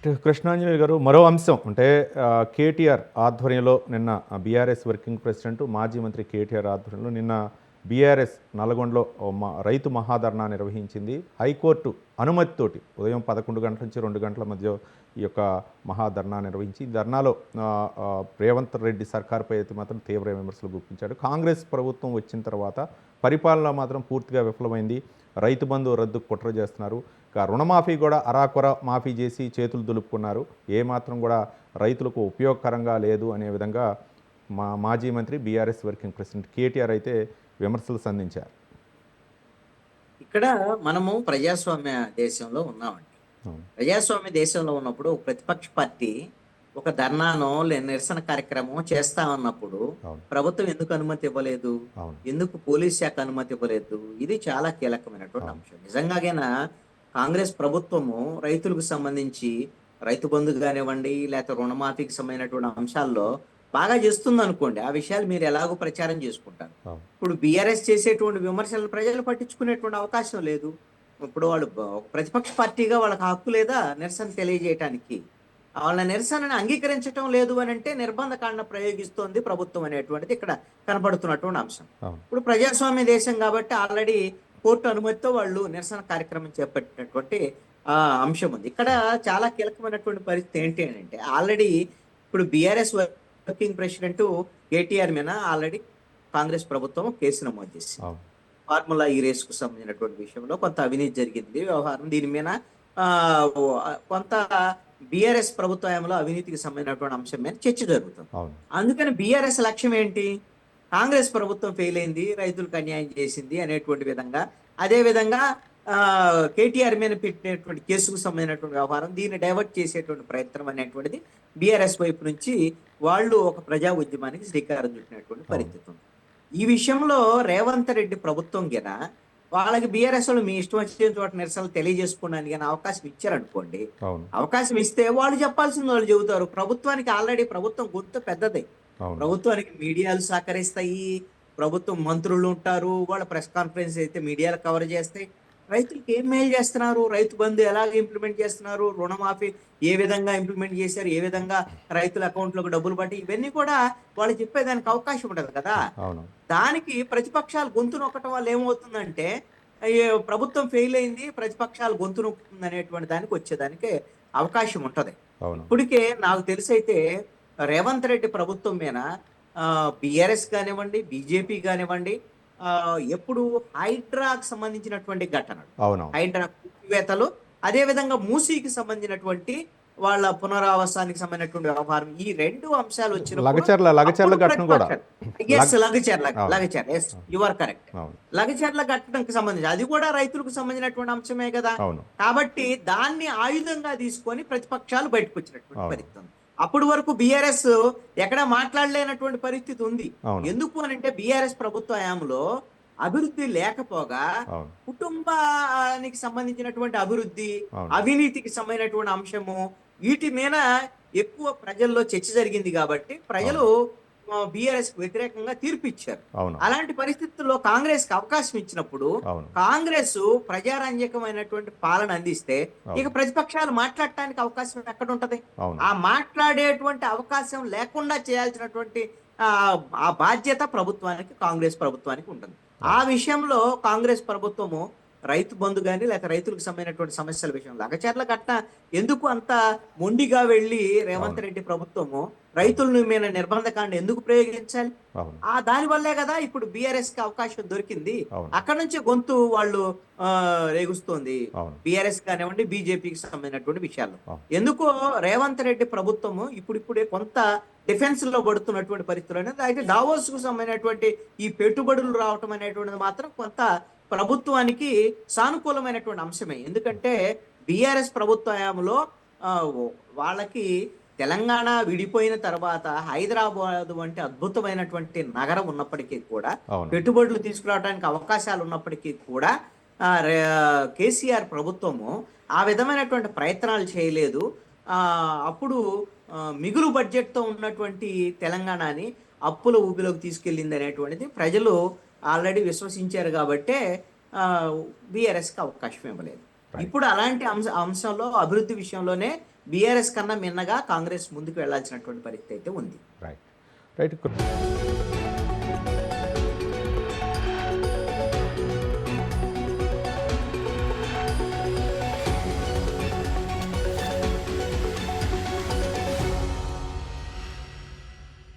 కృష్ణాంజనేయులు గారు, మరో అంశం అంటే కేటీఆర్ ఆధ్వర్యంలో నిన్న బీఆర్ఎస్ వర్కింగ్ ప్రెసిడెంట్ మాజీ మంత్రి కేటీఆర్ ఆధ్వర్యంలో నిన్న బీఆర్ఎస్ నల్గొండలో రైతు మహాధర్నా నిర్వహించింది. హైకోర్టు అనుమతితోటి ఉదయం 11 గంటల నుంచి 2 గంటల మధ్య ఈ యొక్క మహాధర్నా నిర్వహించి ధర్నాలో రేవంత్ రెడ్డి సర్కార్పై అయితే మాత్రం తీవ్ర విమర్శలు గుప్పించాడు. కాంగ్రెస్ ప్రభుత్వం వచ్చిన తర్వాత పరిపాలన మాత్రం పూర్తిగా విఫలమైంది. రైతు బంధు రద్దు కుట్ర చేస్తున్నారు. రుణమాఫీ కూడా అరాకొర మాఫీ చేసి చేతులు దులుపుకున్నారు. ఏమాత్రం కూడా రైతులకు ఉపయోగకరంగా లేదు అనే విధంగా మాజీ మంత్రి బీఆర్ఎస్ వర్కింగ్ ప్రెసిడెంట్ కేటీఆర్ అయితే విమర్శలు సంధించారు. ఇక్కడ మనము ప్రజాస్వామ్య దేశంలో ఉన్నామండి. ప్రజాస్వామ్య దేశంలో ఉన్నప్పుడు ప్రతిపక్ష పార్టీ ఒక ధర్నానో నిరసన కార్యక్రమం చేస్తా ఉన్నప్పుడు ప్రభుత్వం ఎందుకు అనుమతి ఇవ్వలేదు, ఎందుకు పోలీస్ శాఖ అనుమతి ఇవ్వలేదు, ఇది చాలా కీలకమైనటువంటి అంశం. నిజంగాగైనా కాంగ్రెస్ ప్రభుత్వము రైతులకు సంబంధించి రైతు బంధు కానివ్వండి, లేకపోతే రుణమాఫీకి సంబంధించినటువంటి అంశాల్లో బాగా చేస్తుంది అనుకోండి, ఆ విషయాలు మీరు ఎలాగో ప్రచారం చేసుకుంటారు. ఇప్పుడు బీఆర్ఎస్ చేసేటువంటి విమర్శలను ప్రజలు పట్టించుకునేటువంటి అవకాశం లేదు. ఇప్పుడు వాళ్ళు ప్రతిపక్ష పార్టీగా వాళ్ళకి హక్కు లేదా నిరసన తెలియజేయటానికి? వాళ్ళ నిరసనని అంగీకరించడం లేదు అని అంటే నిర్బంధకాండ ప్రయోగిస్తోంది ప్రభుత్వం అనేటువంటిది ఇక్కడ కనపడుతున్నటువంటి అంశం. ఇప్పుడు ప్రజాస్వామ్య దేశం కాబట్టి ఆల్రెడీ కోర్టు అనుమతితో వాళ్ళు నిరసన కార్యక్రమం చేపట్టినటువంటి అంశం ఉంది. ఇక్కడ చాలా కీలకమైనటువంటి పరిస్థితి ఏంటి అని అంటే, ఆల్రెడీ ఇప్పుడు బీఆర్ఎస్ వర్కింగ్ ప్రెసిడెంట్ కేటీఆర్ మీద ఆల్రెడీ కాంగ్రెస్ ప్రభుత్వం కేసు నమోదు చేసింది. ఫార్ములా ఈ రేస్ కు సంబంధించినటువంటి విషయంలో కొంత అవినీతి జరిగింది వ్యవహారం. దీని మీద కొంత బీఆర్ఎస్ ప్రభుత్వంలో అవినీతికి సంబంధించినటువంటి అంశం మీద చర్చ జరుగుతుంది. అందుకని బీఆర్ఎస్ లక్ష్యం ఏంటి? కాంగ్రెస్ ప్రభుత్వం ఫెయిల్ అయింది, రైతులకు అన్యాయం చేసింది అనేటువంటి విధంగా, అదే విధంగా కేటీఆర్ మీద పెట్టినటువంటి కేసుకు సంబంధించినటువంటి వ్యవహారం, దీన్ని డైవర్ట్ చేసేటువంటి ప్రయత్నం అనేటువంటిది బీఆర్ఎస్ వైపు నుంచి వాళ్ళు ఒక ప్రజా ఉద్యమానికి శ్రీకారం చుట్టినటువంటి పరిస్థితి ఉంది. ఈ విషయంలో రేవంత్ రెడ్డి ప్రభుత్వం గిన వాళ్ళకి బీఆర్ఎస్ వాళ్ళు మీ ఇష్టం వచ్చిన చోట నిరసనలు తెలియజేసుకోవడానికి కానీ అవకాశం ఇచ్చారనుకోండి, అవకాశం ఇస్తే వాళ్ళు చెప్పాల్సింది వాళ్ళు చెబుతారు. ప్రభుత్వానికి ఆల్రెడీ ప్రభుత్వం గుర్తు పెద్దదే, ప్రభుత్వానికి మీడియాలు సహకరిస్తాయి, ప్రభుత్వం మంత్రులు ఉంటారు, వాళ్ళ ప్రెస్ కాన్ఫరెన్స్ అయితే మీడియాలు కవర్ చేస్తాయి. రైతులకు ఏం మేలు చేస్తున్నారు, రైతు బంధు ఎలాగ ఇంప్లిమెంట్ చేస్తున్నారు, రుణమాఫీ ఏ విధంగా ఇంప్లిమెంట్ చేశారు, ఏ విధంగా రైతుల అకౌంట్లోకి డబ్బులు పట్టి, ఇవన్నీ కూడా వాళ్ళు చెప్పేదానికి అవకాశం ఉండదు కదా. దానికి ప్రతిపక్షాలు గొంతు నొక్కటం వల్ల ఏమవుతుందంటే ప్రభుత్వం ఫెయిల్ అయింది, ప్రతిపక్షాలు గొంతు నొక్కుతుంది అనేటువంటి దానికి వచ్చేదానికి అవకాశం ఉంటది. ఇప్పటికే నాకు తెలిసైతే రేవంత్ రెడ్డి ప్రభుత్వం మీద బీఆర్ఎస్ కానివ్వండి, బీజేపీ కానివ్వండి, ఎప్పుడు హైడ్రాకు సంబంధించినటువంటి ఘటనలు, హైడ్రా కూల్చివేతలు, అదే విధంగా మూసీకి సంబంధించినటువంటి వాళ్ళ పునరావాసానికి సంబంధించినటువంటి వ్యవహారం, ఈ రెండు అంశాలు వచ్చిన లగచర్ల ఘటనకు సంబంధించి అది కూడా రైతులకు సంబంధించినటువంటి అంశమే కదా. కాబట్టి దాన్ని ఆయుధంగా తీసుకొని ప్రతిపక్షాలు బయటకు వచ్చినటువంటి పరిస్థితి. అప్పటి వరకు బీఆర్ఎస్ ఎక్కడ మాట్లాడలేనటువంటి పరిస్థితి ఉంది. ఎందుకు అని అంటే బీఆర్ఎస్ ప్రభుత్వ హయాంలో అభివృద్ధి లేకపోగా కుటుంబానికి సంబంధించినటువంటి అభివృద్ధి, అవినీతికి సంబంధించినటువంటి అంశము, వీటి మీద ఎక్కువ ప్రజల్లో చర్చ జరిగింది కాబట్టి ప్రజలు బీఆర్ఎస్ వ్యతిరేకంగా తీర్పు ఇచ్చారు. అలాంటి పరిస్థితుల్లో కాంగ్రెస్ కి అవకాశం ఇచ్చినప్పుడు కాంగ్రెస్ ప్రజారంజకమైనటువంటి పాలన అందిస్తే ఇక ప్రతిపక్షాలు మాట్లాడటానికి అవకాశం ఎక్కడ ఉంటది? ఆ మాట్లాడేటువంటి అవకాశం లేకుండా చేయాల్సినటువంటి ఆ బాధ్యత ప్రభుత్వానికి, కాంగ్రెస్ ప్రభుత్వానికి ఉంటుంది. ఆ విషయంలో కాంగ్రెస్ ప్రభుత్వము రైతు బంధు కానీ లేకపోతే రైతులకు సంబంధించినటువంటి సమస్యల విషయంలో లగచర్ల ఘటన ఎందుకు అంత మొండిగా వెళ్ళి రేవంత్ రెడ్డి ప్రభుత్వము రైతులను మీద నిర్బంధకాండ ఎందుకు ప్రయోగించాలి? దాని వల్లే కదా ఇప్పుడు బీఆర్ఎస్ కి అవకాశం దొరికింది. అక్కడ నుంచి గొంతు వాళ్ళు రేగుస్తోంది బీఆర్ఎస్ కానివ్వండి, బీజేపీకి సంబంధించినటువంటి విషయాల్లో. ఎందుకో రేవంత్ రెడ్డి ప్రభుత్వము ఇప్పుడిప్పుడే కొంత డిఫెన్స్ లో పడుతున్నటువంటి పరిస్థితులు అనేది, అయితే డావోస్ కు సంబంధించినటువంటి ఈ పెట్టుబడులు రావటం అనేటువంటిది మాత్రం కొంత ప్రభుత్వానికి సానుకూలమైనటువంటి అంశమే. ఎందుకంటే బీఆర్ఎస్ ప్రభుత్వ హయాంలో వాళ్ళకి తెలంగాణ విడిపోయిన తర్వాత హైదరాబాద్ వంటి అద్భుతమైనటువంటి నగరం ఉన్నప్పటికీ కూడా, పెట్టుబడులు తీసుకురావడానికి అవకాశాలు ఉన్నప్పటికీ కూడా కేసీఆర్ ప్రభుత్వము ఆ విధమైనటువంటి ప్రయత్నాలు చేయలేదు. అప్పుడు మిగులు బడ్జెట్తో ఉన్నటువంటి తెలంగాణని అప్పుల ఊబిలోకి తీసుకెళ్ళింది అనేటువంటిది ప్రజలు ఆల్రెడీ విశ్వసించారు కాబట్టే బీఆర్ఎస్కి అవకాశం ఇవ్వలేదు. ఇప్పుడు అలాంటి అంశంలో అభివృద్ధి విషయంలోనే బీఆర్ఎస్ కన్నా మిన్నగా కాంగ్రెస్ ముందుకు వెళ్ళాల్సినటువంటి పరిస్థితి అయితే ఉంది. Right right